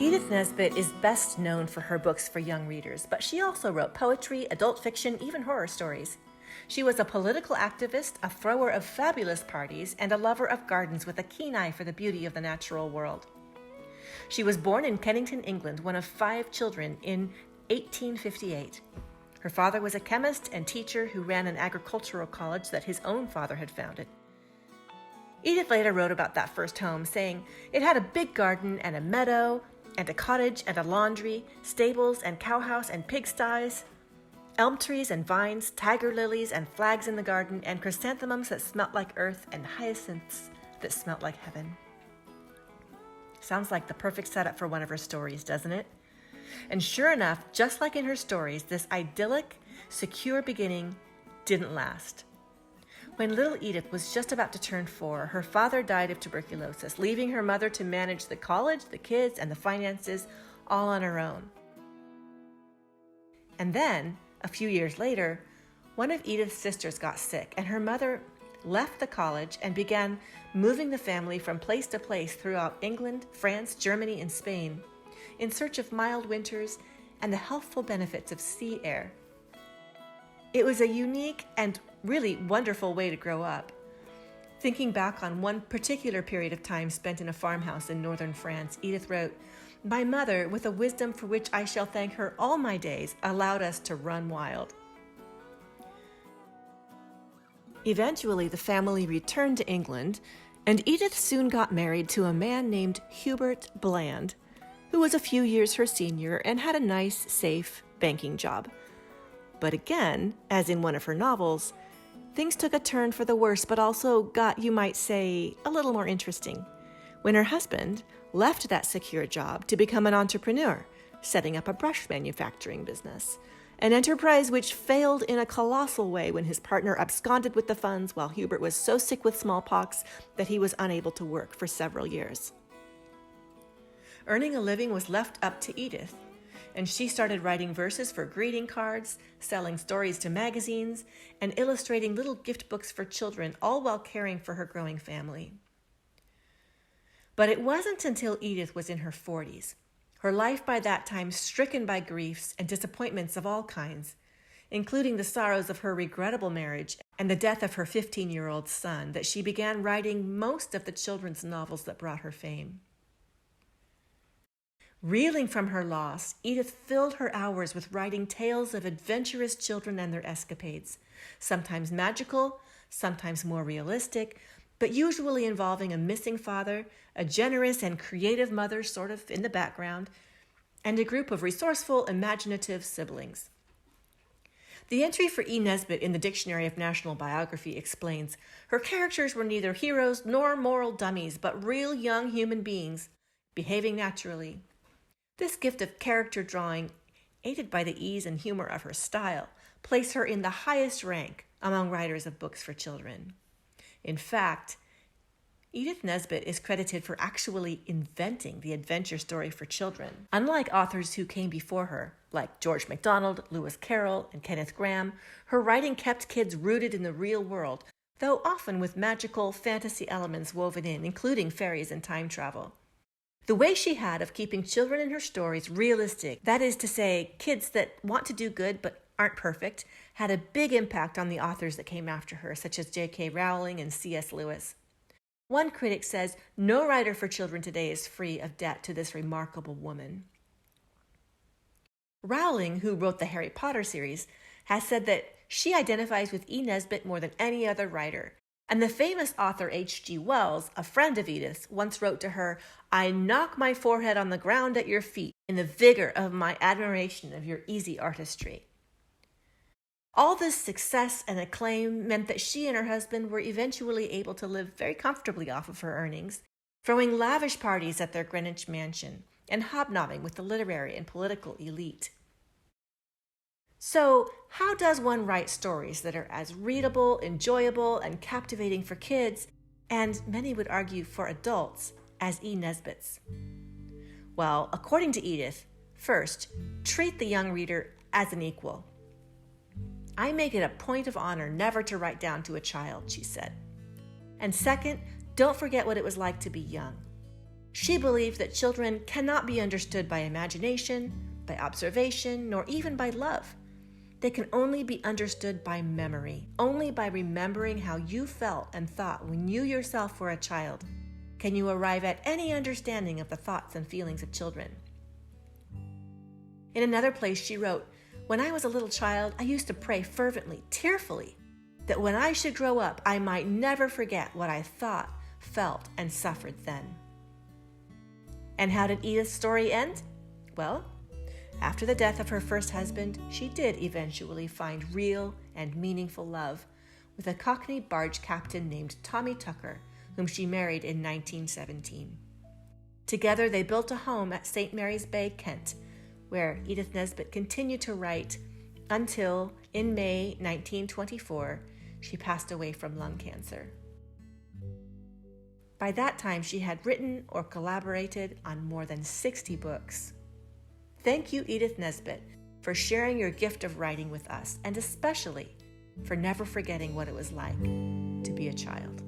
Edith Nesbit is best known for her books for young readers, but she also wrote poetry, adult fiction, even horror stories. She was a political activist, a thrower of fabulous parties, and a lover of gardens with a keen eye for the beauty of the natural world. She was born in Kennington, England, one of 5 children, in 1858. Her father was a chemist and teacher who ran an agricultural college that his own father had founded. Edith later wrote about that first home, saying, "It had a big garden and a meadow, and a cottage and a laundry, stables and cowhouse and pigsties, elm trees and vines, tiger lilies and flags in the garden, and chrysanthemums that smelt like earth, and hyacinths that smelt like heaven." Sounds like the perfect setup for one of her stories, doesn't it? And sure enough, just like in her stories, this idyllic, secure beginning didn't last. When little Edith was just about to turn 4, her father died of tuberculosis, leaving her mother to manage the college, the kids, and the finances all on her own. And then, a few years later, one of Edith's sisters got sick, and her mother left the college and began moving the family from place to place throughout England, France, Germany, and Spain in search of mild winters and the healthful benefits of sea air. It was a unique and really wonderful way to grow up. Thinking back on one particular period of time spent in a farmhouse in northern France, Edith wrote, "My mother, with a wisdom for which I shall thank her all my days, allowed us to run wild." Eventually, the family returned to England, and Edith soon got married to a man named Hubert Bland, who was a few years her senior and had a nice, safe banking job. But again, as in one of her novels, things took a turn for the worse, but also got, you might say, a little more interesting, when her husband left that secure job to become an entrepreneur, setting up a brush manufacturing business, an enterprise which failed in a colossal way when his partner absconded with the funds while Hubert was so sick with smallpox that he was unable to work for several years. Earning a living was left up to Edith, and she started writing verses for greeting cards, selling stories to magazines, and illustrating little gift books for children, all while caring for her growing family. But it wasn't until Edith was in her 40s, her life by that time stricken by griefs and disappointments of all kinds, including the sorrows of her regrettable marriage and the death of her 15-year-old son, that she began writing most of the children's novels that brought her fame. Reeling from her loss, Edith filled her hours with writing tales of adventurous children and their escapades, sometimes magical, sometimes more realistic, but usually involving a missing father, a generous and creative mother sort of in the background, and a group of resourceful, imaginative siblings. The entry for E. Nesbit in the Dictionary of National Biography explains, "Her characters were neither heroes nor moral dummies, but real young human beings, behaving naturally." This gift of character drawing, aided by the ease and humor of her style, place her in the highest rank among writers of books for children. In fact, Edith Nesbit is credited for actually inventing the adventure story for children. Unlike authors who came before her, like George MacDonald, Lewis Carroll, and Kenneth Graham, her writing kept kids rooted in the real world, though often with magical fantasy elements woven in, including fairies and time travel. The way she had of keeping children in her stories realistic, that is to say, kids that want to do good but aren't perfect, had a big impact on the authors that came after her, such as J.K. Rowling and C.S. Lewis. One critic says, "No writer for children today is free of debt to this remarkable woman." Rowling, who wrote the Harry Potter series, has said that she identifies with E. Nesbit more than any other writer. And the famous author H.G. Wells, a friend of Edith's, once wrote to her, "I knock my forehead on the ground at your feet in the vigor of my admiration of your easy artistry." All this success and acclaim meant that she and her husband were eventually able to live very comfortably off of her earnings, throwing lavish parties at their Greenwich mansion and hobnobbing with the literary and political elite. So, how does one write stories that are as readable, enjoyable, and captivating for kids, and many would argue for adults, as E. Nesbit's? Well, according to Edith, first, treat the young reader as an equal. "I make it a point of honor never to write down to a child," she said. And second, don't forget what it was like to be young. She believed that children cannot be understood by imagination, by observation, nor even by love. They can only be understood by memory. Only by remembering how you felt and thought when you yourself were a child can you arrive at any understanding of the thoughts and feelings of children. In another place she wrote, "When I was a little child, I used to pray fervently, tearfully, that when I should grow up, I might never forget what I thought, felt, and suffered then." And how did Edith's story end? Well, after the death of her first husband, she did eventually find real and meaningful love with a Cockney barge captain named Tommy Tucker, whom she married in 1917. Together, they built a home at St. Mary's Bay, Kent, where Edith Nesbit continued to write until, in May 1924, she passed away from lung cancer. By that time, she had written or collaborated on more than 60 books. Thank you, Edith Nesbit, for sharing your gift of writing with us, and especially for never forgetting what it was like to be a child.